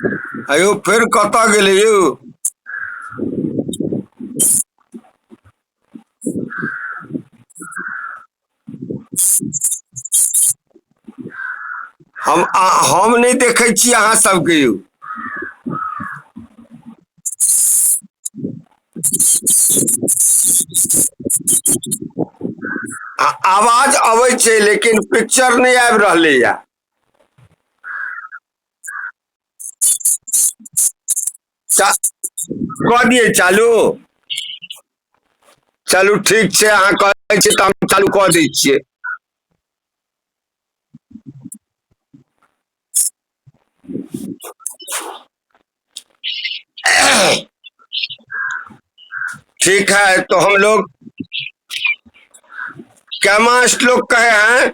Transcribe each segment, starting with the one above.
अयो फिर कता गेले यौ? हम नहीं देखे छी अहाँ सबके यौ। आवाज अबै छै लेकिन पिक्चर नहीं आबि रहले या। कऽ दिए चालू। चलू ठीक छै, अहाँ कहै छी तऽ हम चालू कऽ दै छियै। ठीक है तो हम लोग कैमा श्लोक कहे हैं?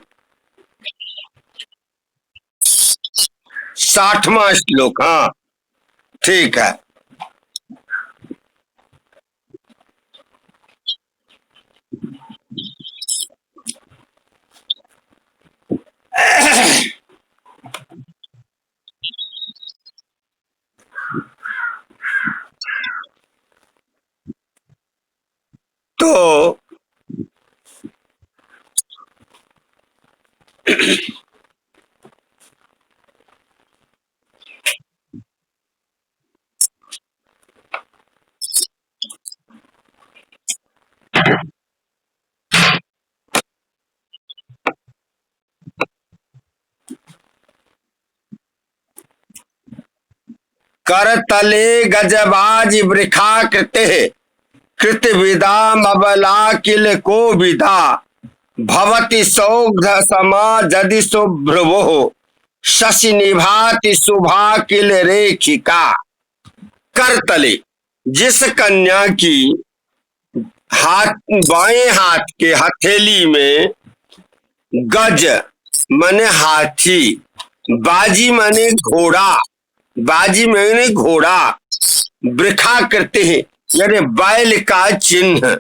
60वां श्लोक। हाँ ठीक है। तो कर तले गजबाज वृखा कृते कृत विदा मबला किल को विदा भवति सौघ समा जदि शुभ्रवो शशि निभाति शुभा किल रेखिका। कर तले, जिस कन्या की हाथ बाएं हाथ के हथेली में गज माने हाथी, बाजी माने घोड़ा, बाजी माने घोड़ा, वृखा करते हैं यानी बैल का चिन्ह,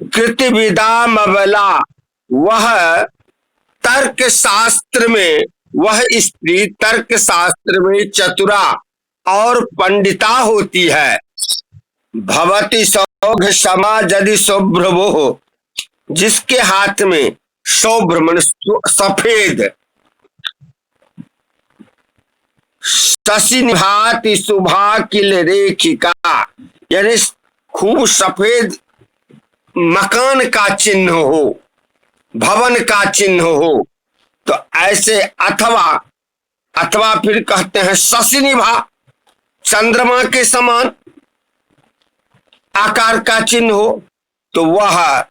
कृतविदा मबला वह तर्क शास्त्र में, वह स्त्री तर्क शास्त्र में चतुरा और पंडिता होती है। भवति सौघ समा यदि शुभ्रवो, जिसके हाथ में शुभ्र मन सफेद, शशि निभाति शुभा किल रेखिका यानी खूब सफेद मकान का चिन्ह हो, भवन का चिन्ह हो, तो ऐसे अथवा अथवा फिर कहते हैं शशि निभा, चंद्रमा के समान आकार का चिन्ह हो, तो वह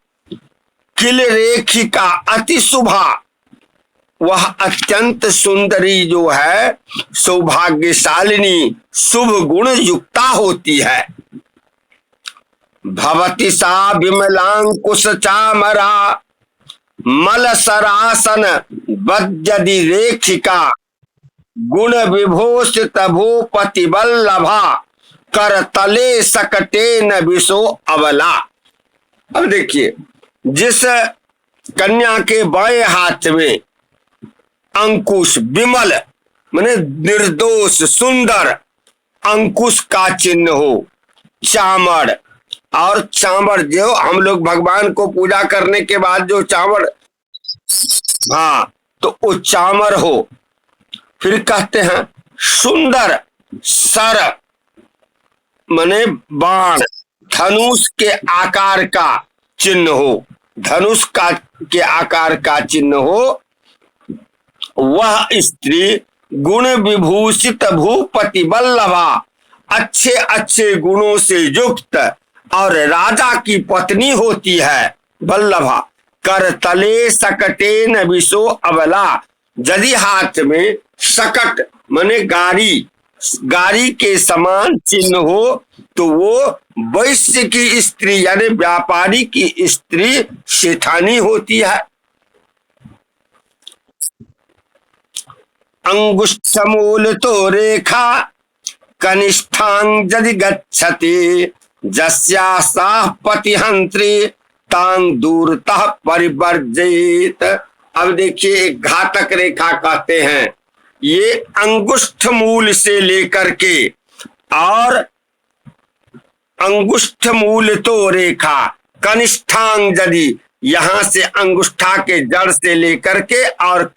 किल रेखिका अति शुभा, वह अत्यंत सुंदरी जो है सौभाग्यशालिनी शुभ गुण युक्ता होती है। भवति सा विमलांकुश चामरा मल सरासन बद्यदि रेखिका गुण विभूषित भूपति वल्लभा कर तले सकटे न विशो अबला। अब देखिए, जिस कन्या के बाएं हाथ में अंकुश, विमल माने निर्दोष सुंदर अंकुश का चिन्ह हो, चामर, और चामर जो हम लोग भगवान को पूजा करने के बाद जो चामर, हाँ तो वो चामर हो, फिर कहते हैं सुंदर सर माने बाण, धनुष के आकार का चिन्ह हो, धनुष का के आकार का चिन्ह हो, वह स्त्री गुण विभूषित भूपति वल्लभा, अच्छे अच्छे गुणों से युक्त और राजा की पत्नी होती है। वल्लभा कर तले सकटे न विशो अबला, यदि हाथ में सकट माने गाड़ी, गाड़ी के समान चिन्ह हो तो वो वैश्य की स्त्री यानी व्यापारी की स्त्री शेठानी होती है। अंगुष्ठमूल तो रेखा कनिष्ठांग यदि गच्छति जस्यासाह पतिहंत्री तांग दूरतः परिवर्जित। अब देखिए घातक रेखा कहते हैं ये अंगुष्ठ मूल से लेकर के, और अंगुष्ठ मूल तो रेखा कनिष्ठांजलि, यहां से अंगुष्ठा के जड़ से लेकर के और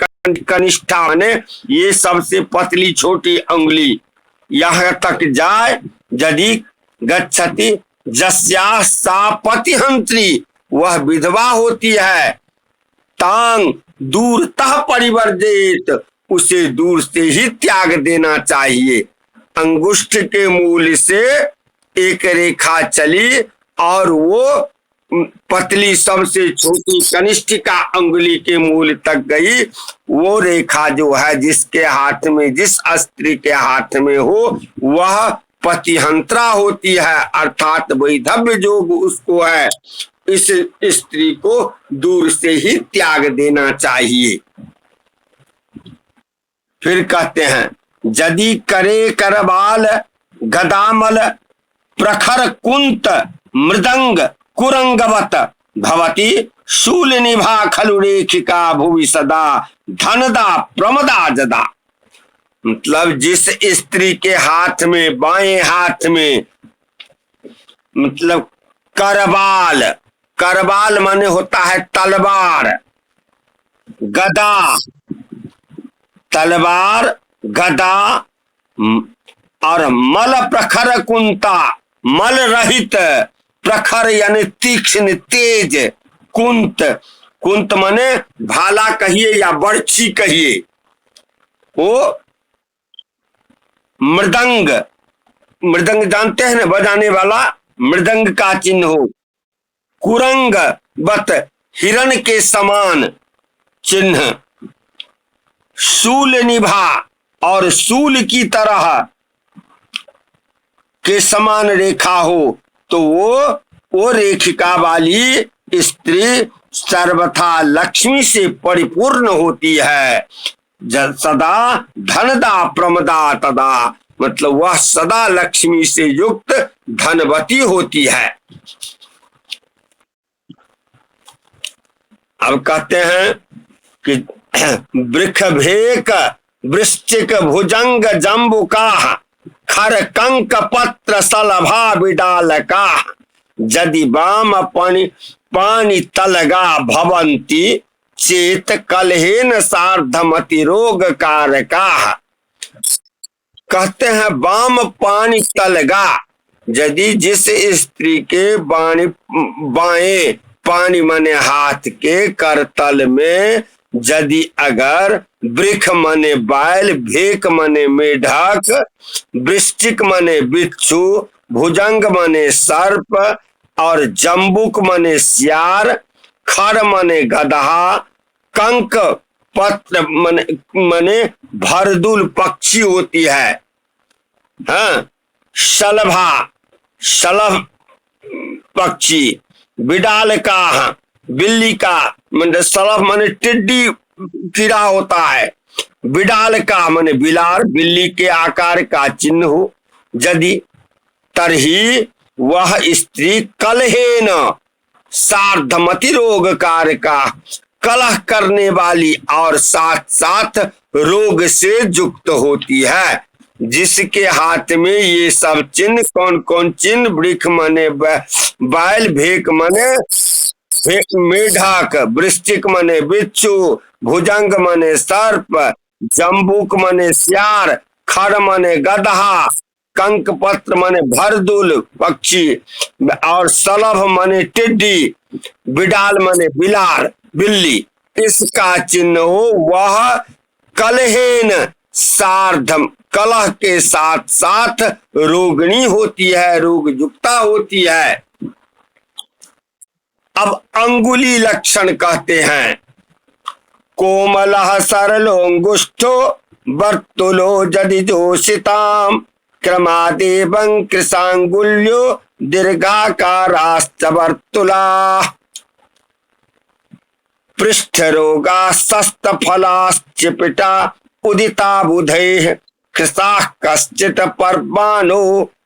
कनिष्ठा ने ये सबसे पतली छोटी अंगुली यहां तक जाए। यदि गच्छति जस्या सा पतिहंत्री, वह विधवा होती है, तांग दूरतः परिवर्जित, उसे दूर से ही त्याग देना चाहिए। अंगुष्ठ के मूल से एक रेखा चली और वो पतली सबसे छोटी कनिष्ठिका अंगुली के मूल तक गई। वो रेखा जो है जिसके हाथ में, जिस स्त्री के हाथ में हो, वह पतिहंत्रा होती है, अर्थात वैधव्य जोग उसको है। इस स्त्री को दूर से ही त्याग देना चाहिए। फिर कहते हैं, यदि करे करबाल गदामल प्रखर कुंत मृदंग कुरंगवत भवती शूल निभा खलु रेखिका भुवि सदा धनदा प्रमदा जदा। मतलब जिस स्त्री के हाथ में, बाएं हाथ में, मतलब करबाल, करबाल माने होता है तलवार, गदा, तलवार, गदा, और मल प्रखर कुंता, मल रहित, प्रखर यानी तीक्ष्ण तेज, कुंत, कुंत माने भाला कहिए या बर्छी कहिए, वो मृदंग, मृदंग जानते हैं ना, बजाने वाला, मृदंग का चिन्ह हो, कुरंग बत हिरण के समान चिन्ह, शूल निभा और शूल की तरह के समान रेखा हो, तो वो रेखिका वाली स्त्री सर्वथा लक्ष्मी से परिपूर्ण होती है। सदा धनदा प्रमदा तदा, मतलब वह सदा लक्ष्मी से युक्त धनवती होती है। अब कहते हैं कि वृक्ष भेक वृश्चिक भुजंग जम्बुका खर कंक पत्र सलभा विडालका यदि वाम पानी तलगा भवंती चेत कलहेन सार्धमति रोग कारका। कहते हैं वाम पानी तलगा, यदि जिस स्त्री के बाएं पानी माने हाथ के करतल में यदि अगर वृक्ष माने बैल, भेक माने मेढक, वृश्चिक माने बिच्छू, भुजंग माने सर्प और जम्बुक माने सियार, खर माने गधा, कंक पत्र माने भरदुल पक्षी होती है, हाँ, शलभा शलभ पक्षी, बिडाल का बिल्ली का माने शलभ माने टिड्डी कीड़ा होता है, बिडाल का माने बिलार बिल्ली के आकार का चिन्ह हो, यदि तरही वह स्त्री कलहेन सार्धमति रोग कार का, कलह करने वाली और साथ साथ रोग से युक्त होती है। जिसके हाथ में ये सब चिन्ह, कौन कौन चिन्ह, वृक्ष मने बैल, भेक मने मेढक, वृश्चिक मने बिच्छू, भुजंग मने सर्प, जम्बूक मने सियार, खर मने गधा, कंक पत्र मने भरदुल पक्षी और सलभ मने टिड्डी, बिडाल मने बिलार बिल्ली, इसका चिन्ह हो वह कलहेन सार्धम, कलह के साथ साथ रोगिणी होती है, रोग युक्ता होती है। अब अंगुली लक्षण कहते हैं, कोमलः सरलोंगुष्ठो वर्तुलो जदि जोषिताम क्रमादेवं कृशांगुल्यो दीर्घाकाराश्च वर्तुला पृष्ठरोगा सस्तफलाश्चिपिटा उदिता बुधैः कृशाः कश्चित् पर्वाणो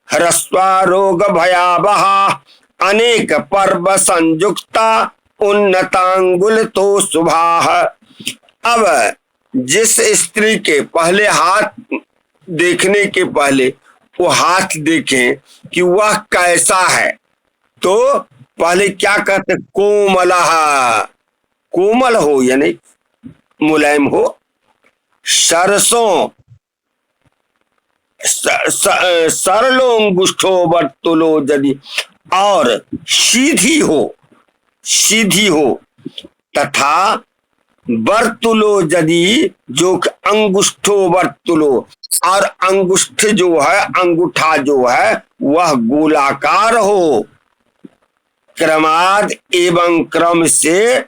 ह्रस्वा भयावहा अनेक पर्व संयुक्ता उन्नतांगुल तो शुभाः। अब जिस स्त्री के पहले हाथ देखने के पहले वो हाथ देखें कि वह कैसा है, तो पहले क्या कहते, कोमलः, कोमल हो यानी मुलायम हो, सरसों सरलोंगुष्ठो वर्तुलो यदि, और सीधी हो, सीधी हो, तथा वर्तुलो यदि, जो अंगुष्ठो वर्तुलो, और अंगुष्ठ जो है, अंगूठा जो है वह गोलाकार हो, क्रमाद एवं क्रम से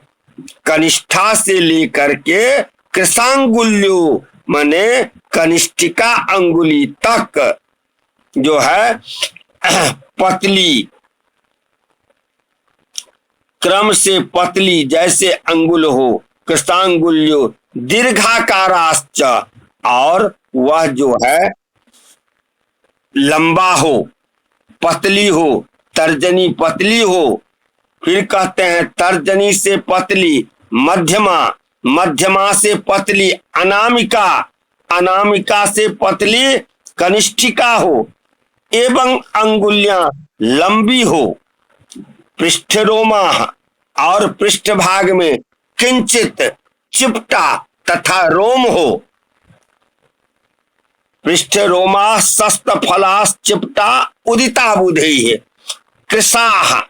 कनिष्ठा से लेकर के कृशांगुल्यो माने कनिष्ठिका अंगुली तक जो है पतली, क्रम से पतली जैसे अंगुल हो, कृष्णांगुल्यो दीर्घाकाराश्च, और वह जो है लंबा हो, पतली हो, तर्जनी पतली हो। फिर कहते हैं तर्जनी से पतली मध्यमा, मध्यमा से पतली अनामिका, अनामिका से पतली कनिष्ठिका हो, एवं अंगुलियां लंबी हो, पृष्ठरोमा, और पृष्ठभाग में किंचित चिपटा तथा रोम हो, पृष्ठ रोमा सस्त फलास चिपटा उदिता बुधे है, कृषाह,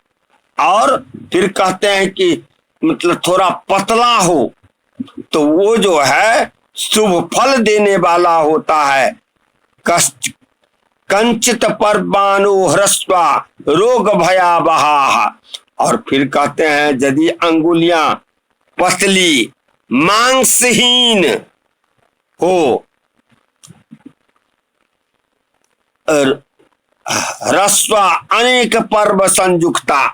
और फिर कहते हैं कि मतलब थोड़ा पतला हो, तो वो जो है शुभ फल देने वाला होता है, कंचित पर्वाणु ह्रस्वा रोग भयावहा। और फिर कहते हैं यदि अंगुलियां पतली मांसहीन हो, रस्वा अनेक पर्व संयुक्ता,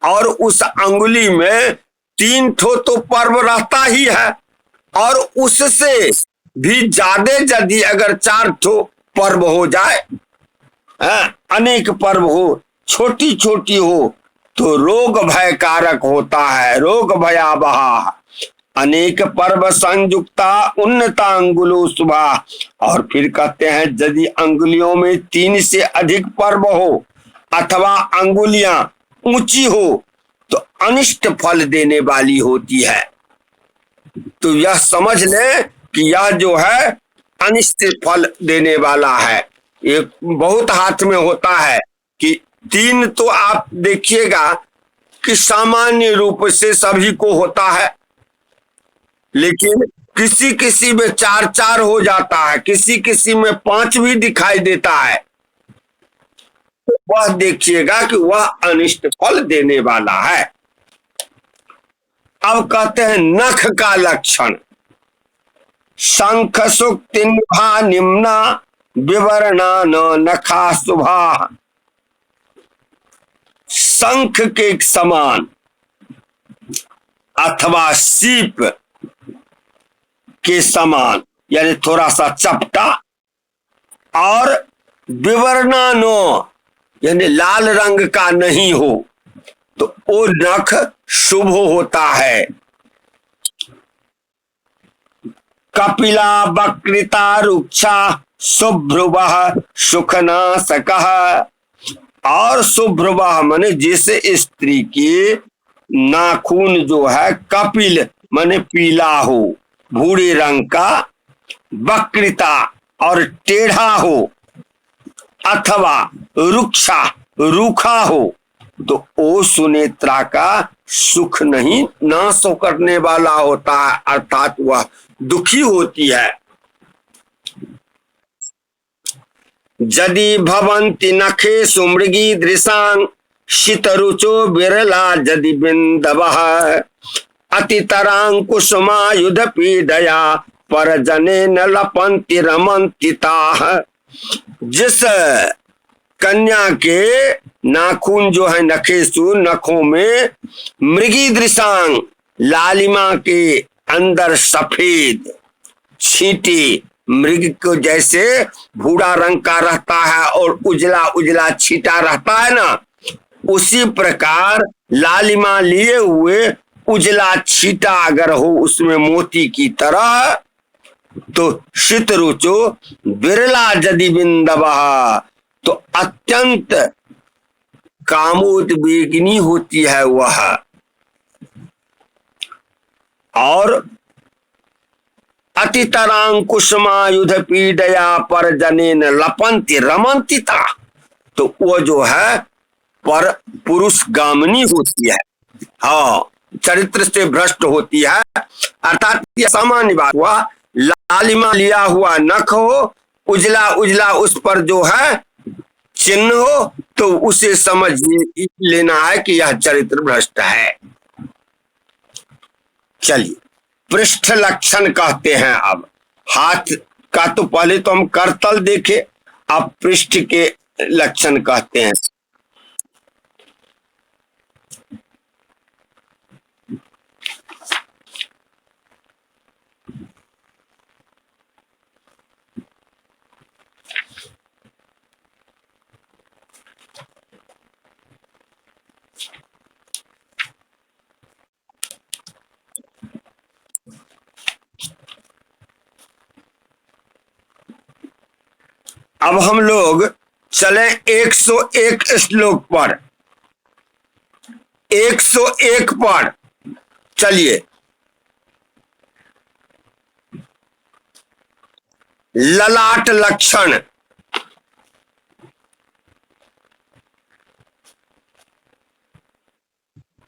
और उस अंगुली में 3 ठो तो पर्व रहता ही है, और उससे भी ज्यादा यदि अगर 4 ठो पर्व हो जाए, अनेक पर्व हो, छोटी छोटी हो, तो रोग भय कारक होता है, रोग भयावहा। अनेक पर्व संयुक्ता उन्नता अंगुलो शुभा। और फिर कहते हैं यदि अंगुलियों में 3 से अधिक पर्व हो अथवा अंगुलियां ऊंची हो तो अनिष्ट फल देने वाली होती है। तो यह समझ ले कि यह जो है अनिष्ट फल देने वाला है। ये बहुत हाथ में होता है कि 3 तो आप देखिएगा कि सामान्य रूप से सभी को होता है, लेकिन किसी किसी में 4 हो जाता है, किसी किसी में 5 भी दिखाई देता है। वह देखिएगा कि वह अनिष्ट फल देने वाला है। अब कहते हैं नख का लक्षण, शंख सुक्ति निभा निम्ना विवरणा न नखा शुभा। शंख के समान अथवा सीप के समान यानी थोड़ा सा चपटा, और विवर्णानो यानी लाल रंग का नहीं हो, तो वो नख शुभ होता है। कपिला वक्रिता रुक्षा शुभ्रुवः सुखनाशकः। और शुभ्रुवः माने जिस स्त्री की नाखून जो है कपिल माने पीला हो, भूरे रंग का, वक्रिता और टेढ़ा हो, अथवा रुक्षा रूखा हो, तो ओ सुनेत्रा का सुख नहीं नाश करने वाला होता है, अर्थात वह दुखी होती है। यदि भवन्ति नखे सुमृगी दृशां शीतरुचो बिरला यदि बिंदवः अतितरांकुशमायुध पीडया परजने न लपन्ति रमन्ति ताः। जिस कन्या के नाखून जो है नखेसु, नखों में मृगी दृशांग लालिमा के अंदर सफेद छींटे, मृग को जैसे भूरा रंग का रहता है और उजला उजला छींटा रहता है ना, उसी प्रकार लालिमा लिए हुए उजला छींटा अगर हो उसमें मोती की तरह, तो शीत रुचो बिरला यदि बिंदवः, तो अत्यंत कामोद्वेगिनी होती है वह, और अतितरांकुशमायुध पीडया पर जनेन लपंती रमंतिता, तो वो जो है पर पुरुष गामिनी होती है, हाँ चरित्र से भ्रष्ट होती है। अर्थात यह सामान्य बात हुआ, लालिमा लिया हुआ नख हो, उजला उजला उस पर जो है चिन्ह हो, तो उसे समझ लेना है कि यह चरित्र भ्रष्ट है। चलिए पृष्ठ लक्षण कहते हैं। अब हाथ का तो पहले तो हम करतल देखे, अब पृष्ठ के लक्षण कहते हैं। अब हम लोग चले 101 श्लोक पर, 101 पर चलिए। ललाट लक्षण,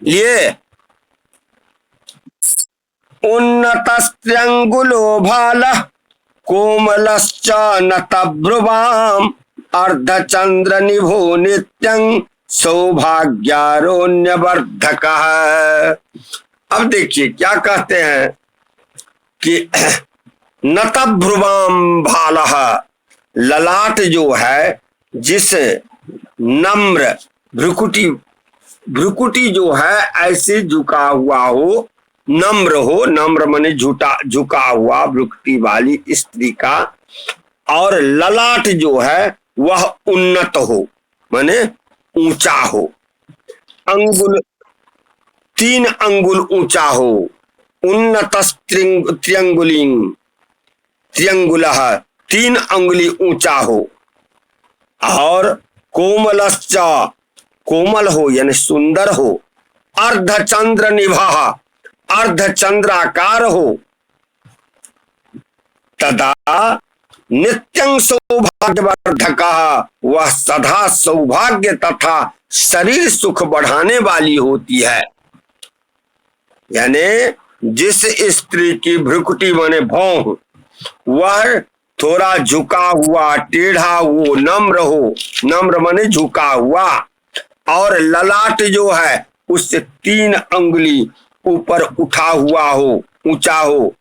ये उन्नतस्त्र्यंगुलो भालः कोमलश्च नतभ्रुवाम् अर्धचंद्र निभो नित्यं सौभाग्यारोण्यवर्धकः। अब देखिए क्या कहते हैं कि नतभ्रुवाम् भालः, ललाट जो है, जिस नम्र भ्रुकुटी जो है ऐसे झुका हुआ हो, नम्र हो, नम्र माने झुका हुआ भ्रुकुटी वाली स्त्री का, और ललाट जो है वह उन्नत हो माने ऊंचा हो, अंगुल 3 अंगुल ऊंचा हो, उन्नत त्रियंगुलः 3 अंगुली ऊंचा हो, और कोमलश्च कोमल हो यानी सुंदर हो, अर्धचंद्र निभः अर्धचंद्राकार हो, तदा नित्यं सौभाग्यवर्धकः, वह सदा सौभाग्य तथा शरीर सुख बढ़ाने वाली होती है। यानी जिस स्त्री की भ्रुकुटी माने भौं वह थोड़ा झुका हुआ टेढ़ा हो, नम्र हो, नम्र माने झुका हुआ, और ललाट जो है उससे 3 अंगुली ऊपर उठा हुआ हो, ऊंचा हो,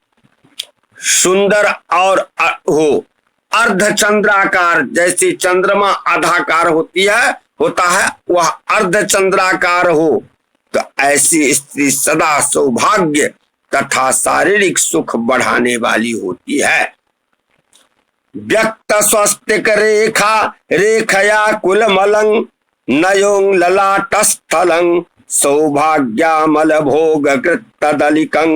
सुंदर और हो, अर्धचंद्राकार, जैसे चंद्रमा आधाकार होता है वह अर्धचंद्राकार हो, तो ऐसी स्त्री सदा सौभाग्य तथा शारीरिक सुख बढ़ाने वाली होती है। व्यक्त स्वस्तिक रेखया कुलमलं नयों ललाटस्थलं सौभाग्यामल भोग कृतदलिकं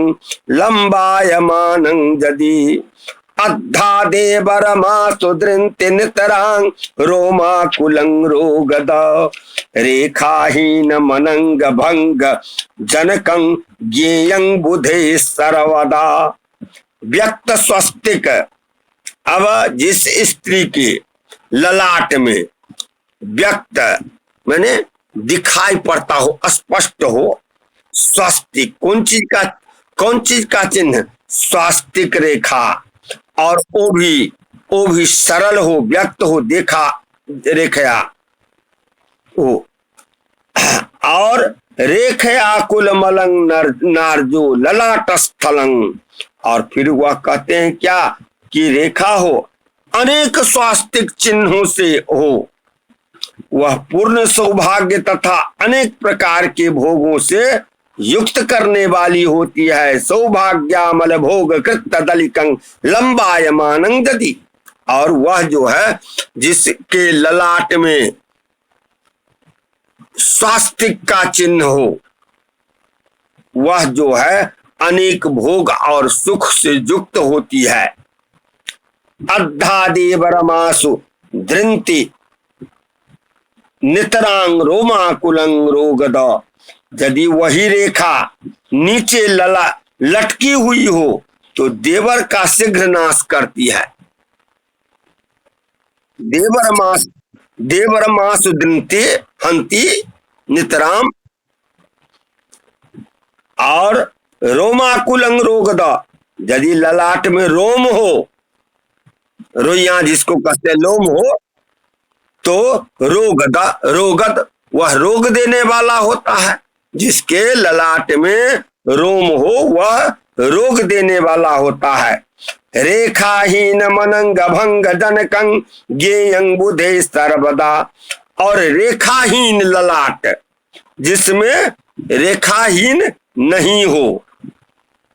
लंबायमानं यदि अद्धा देवरमा सुदृंति नितरां रोमाकुलं रोगद रेखाहीन मनंग भंग जनकं ज्ञेयं बुधे सर्वदा। व्यक्त स्वस्तिक, अब जिस स्त्री के ललाट में व्यक्त माने दिखाई पड़ता हो, स्पष्ट हो, स्वास्तिक कौन चीज का चिन्ह, स्वास्तिक रेखा, और वो भी सरल हो, व्यक्त हो, देखा रेखया हो, और रेखया कुल मलंग नारजो ललाट स्थलंग, और फिर वह कहते हैं क्या कि रेखा हो अनेक स्वास्तिक चिन्हों से हो, वह पूर्ण सौभाग्य तथा अनेक प्रकार के भोगों से युक्त करने वाली होती है। सौभाग्यामल भोग कृत दलिकं लंबायमानं यदि, और वह जो है जिसके ललाट में स्वास्तिक का चिन्ह हो, वह जो है अनेक भोग और सुख से युक्त होती है। अद्धा देवरमासु धृंति नितरांग रोमाकुलंग रोगद। यदि वही रेखा नीचे लटकी हुई हो तो देवर का शीघ्र नाश करती है। देवर मास उदंते हंति नितराम। और रोमाकुलंग रोगद, यदि ललाट में रोम हो, रोइया जिसको कहते लोम हो, तो रोगद वह रोग देने वाला होता है। जिसके ललाट में रोम हो वह रोग देने वाला होता है। रेखाहीन मनंग भंग जनकं ज्ञेयं बुधे सर्वदा। और रेखाहीन ललाट, जिसमें रेखाहीन नहीं हो,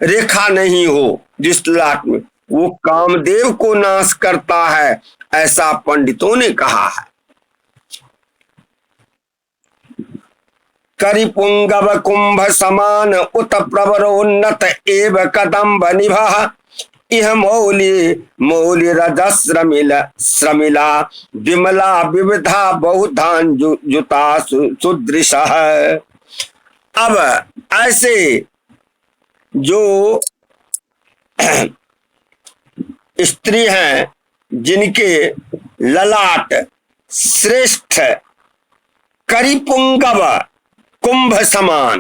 रेखा नहीं हो जिस ललाट में, वो कामदेव को नाश करता है, ऐसा पंडितों ने कहा है। करिपुंगव कुंभ समान उत प्रवरोन्नत एव कदम्ब निभः। इह मौलि रजस्रमिला विमला विविधा बहुधान जुता सुदृश। अब ऐसे जो स्त्री हैं जिनके ललाट श्रेष्ठ करिपुंगव कुंभ समान,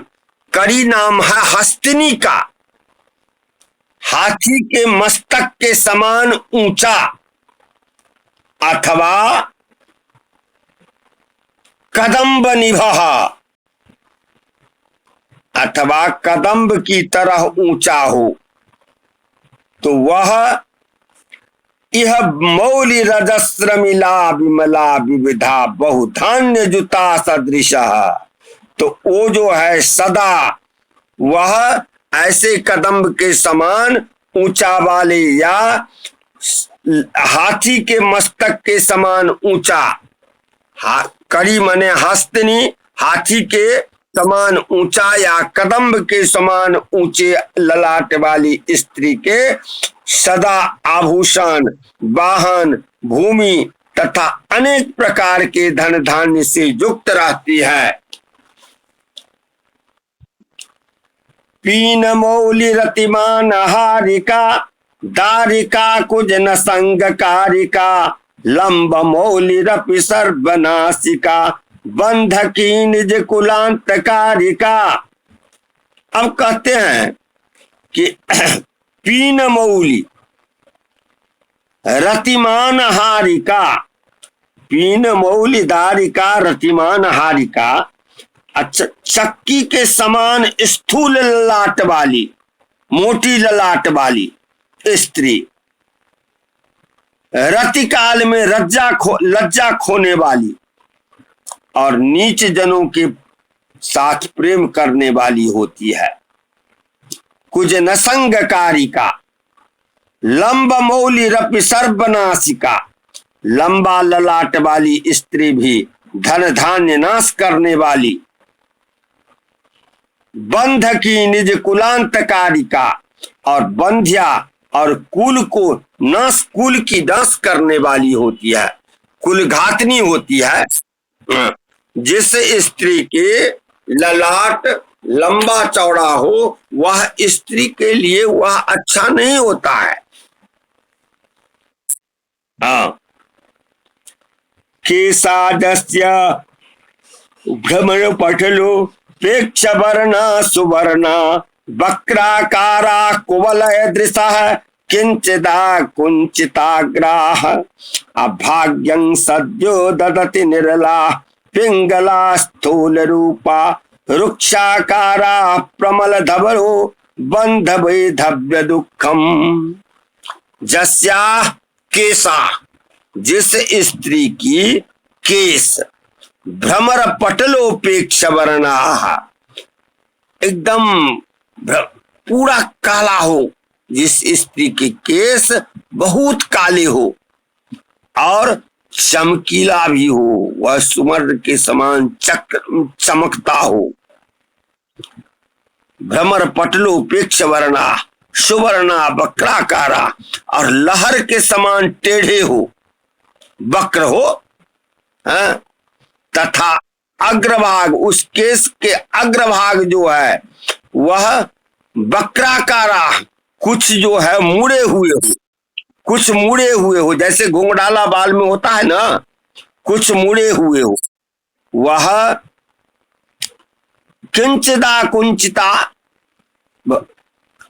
करी नाम है हस्तिनी का, हाथी के मस्तक के समान ऊंचा, अथवा कदम्ब निभः, अथवा कदम्ब की तरह ऊंचा हो, तो वह यह मौलि रजस्रमिला विमला विविधा बहुधान्य जुता सदृश। तो वो जो है सदा वह ऐसे कदम्ब के समान ऊंचा वाले, या हाथी के मस्तक के समान ऊंचा, करी मने हस्तिनी, हाथी के समान ऊंचा या कदम्ब के समान ऊंचे ललाट वाली स्त्री के सदा आभूषण, वाहन, भूमि तथा अनेक प्रकार के धन धान्य से युक्त रहती है। पीन मौलि रतिमान हारिका दारिका कुजन संग कारिका लंब मौलि रपि सर्वनाशिका बंधकी निज कुलांत कारिका। अब कहते हैं कि पीन मौलि रतिमान हारिका, पीन मौलि दारिका रतिमान हारिका, अच्छा चक्की के समान स्थूल ललाट वाली, मोटी ललाट वाली स्त्री, रतिकाल में लज्जा खोने वाली और नीच जनों के साथ प्रेम करने वाली होती है। कुछ नसंगकारिका लंब मौलि रपि सर्वनाशिका, लंबा ललाट वाली स्त्री भी धन धान्य नाश करने वाली। बंध की निज कुलांतकारिका, और बंध्या और कुल को कुल की नाश करने वाली होती है, कुल घातनी होती है। जिस स्त्री के ललाट लंबा चौड़ा हो वह स्त्री के लिए वह अच्छा नहीं होता है। केशादस्य भ्रमण पटलो पेक्ष वर्णा सुवर्णा वक्राकारा कुवलय दृशः किंचिदा कुंचिताग्राह अभाग्यं सद्यो ददति निर्ला पिंगला स्थूल रूपा रुक्षाकारा प्रमल धवलो बंध वैधव्य दुखम। जस्या केसा, जिस स्त्री की केस भ्रमर पटलोपेक्ष वर्णा, एकदम पूरा काला हो, जिस स्त्री के केस बहुत काले हो और चमकीला भी हो, वह सुमर्द के समान चमकता हो। भ्रमर पटलोपेक्ष वर्णा, सुवर्णा वक्राकारा, और लहर के समान टेढ़े हो, वक्र हो, हाँ? तथा अग्रभाग, उस केस के अग्रभाग जो है वह वक्राकारा, कुछ जो है मुड़े हुए हो, कुछ मुड़े हुए हो, जैसे घुंघराला बाल में होता है ना, कुछ मुड़े हुए हो। वह किंचिदा कुंचिता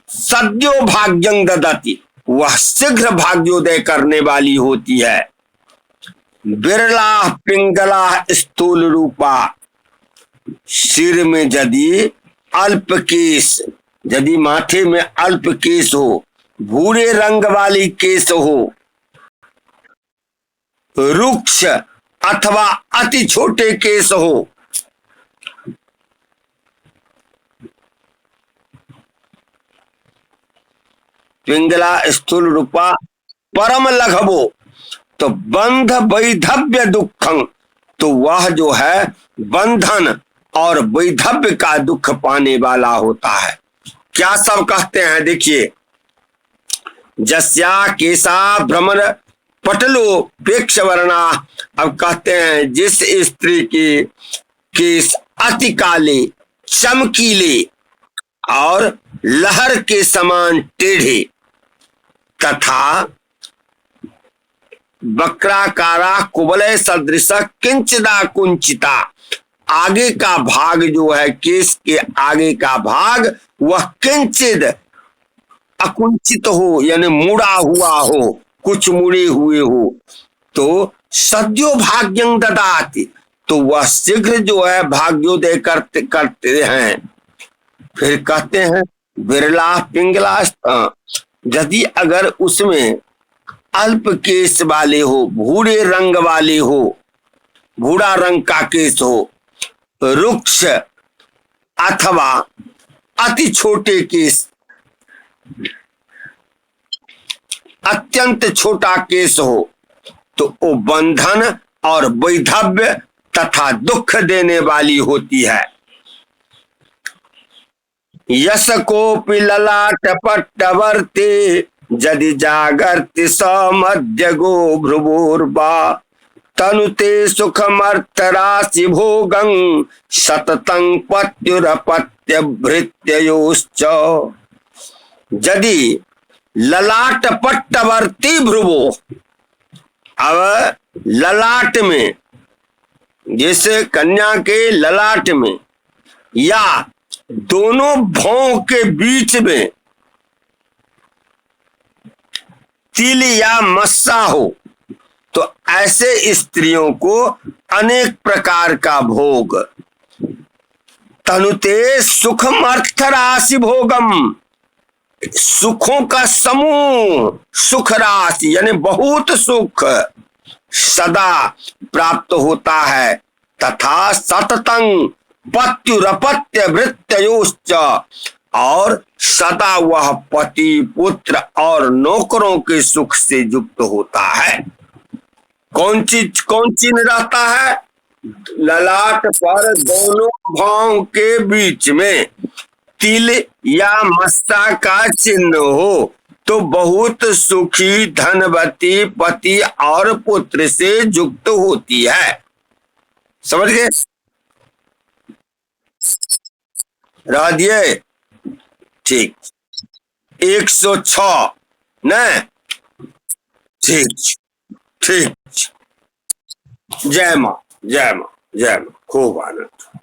सद्यो भाग्यं ददति, वह शीघ्र भाग्योदय करने वाली होती है। बिरला पिंगला स्थूल रूपा, सिर में यदि अल्प केस, यदि माथे में अल्प केस हो, भूरे रंग वाली केस हो, रुक्ष अथवा अति छोटे केस हो, पिंगला स्थूल रूपा परम लघवो, तो बंध वैधव्य दुखं, तो वह जो है बंधन और वैधव्य का दुख पाने वाला होता है। क्या सब कहते हैं, देखिए, जस्या केसा भ्रमर पटलो पेक्ष वर्णा। अब कहते हैं जिस स्त्री के केस अति काले, चमकीले और लहर के समान टेढ़े तथा वक्राकारा कुवलय सदृश किंचिदा कुंचिता, आगे का भाग जो है, केस के आगे का भाग वह किंचित अकुंचित हो, यानी मुड़ा हुआ हो, कुछ मुड़े हुए हो, तो सद्यो भाग्यं ददाति, तो वह शीघ्र जो है भाग्योदय करते करते हैं। फिर कहते हैं बिरला पिंगला, यदि अगर उसमें अल्प केस वाले हो, भूरे रंग वाले हो, भूरा रंग का केस हो, रुक्ष अथवा अति छोटे केस, अत्यंत छोटा केस हो, तो वो बंधन और वैधव्य तथा दुख देने वाली होती है। यश कोपि ललाट पट्टवर्ते, यदि जागर्ति स मध्य गो भ्रुवोर्वा, तनुते सुखमर्थ राशि भोगं, सततं पत्युरपत्य भृत्ययोश्च। यदि ललाट पट्टवर्ती भ्रुवो, अब ललाट में, जैसे कन्या के ललाट में या दोनों भौं के बीच में तिल या मस्सा हो, तो ऐसे स्त्रियों को अनेक प्रकार का भोग। तनुते सुखम अर्थ राशि भोगम, सुखों का समूह, सुख राशि यानी बहुत सुख सदा प्राप्त होता है। तथा सततं पत्युरपत्य भृत्ययोश्च, और सदा वह पति पुत्र और नौकरों के सुख से युक्त होता है। कौन चीज रहता है? ललाट पर दोनों भावों के बीच में तिल या मस्ता का चिन्ह हो, तो बहुत सुखी धनवती पति और पुत्र से युक्त होती है। समझ गए? रह दिए? ठीक। 106 न? ठीक ठीक। जय मां, जय मां, जय मां। खूब आनंद।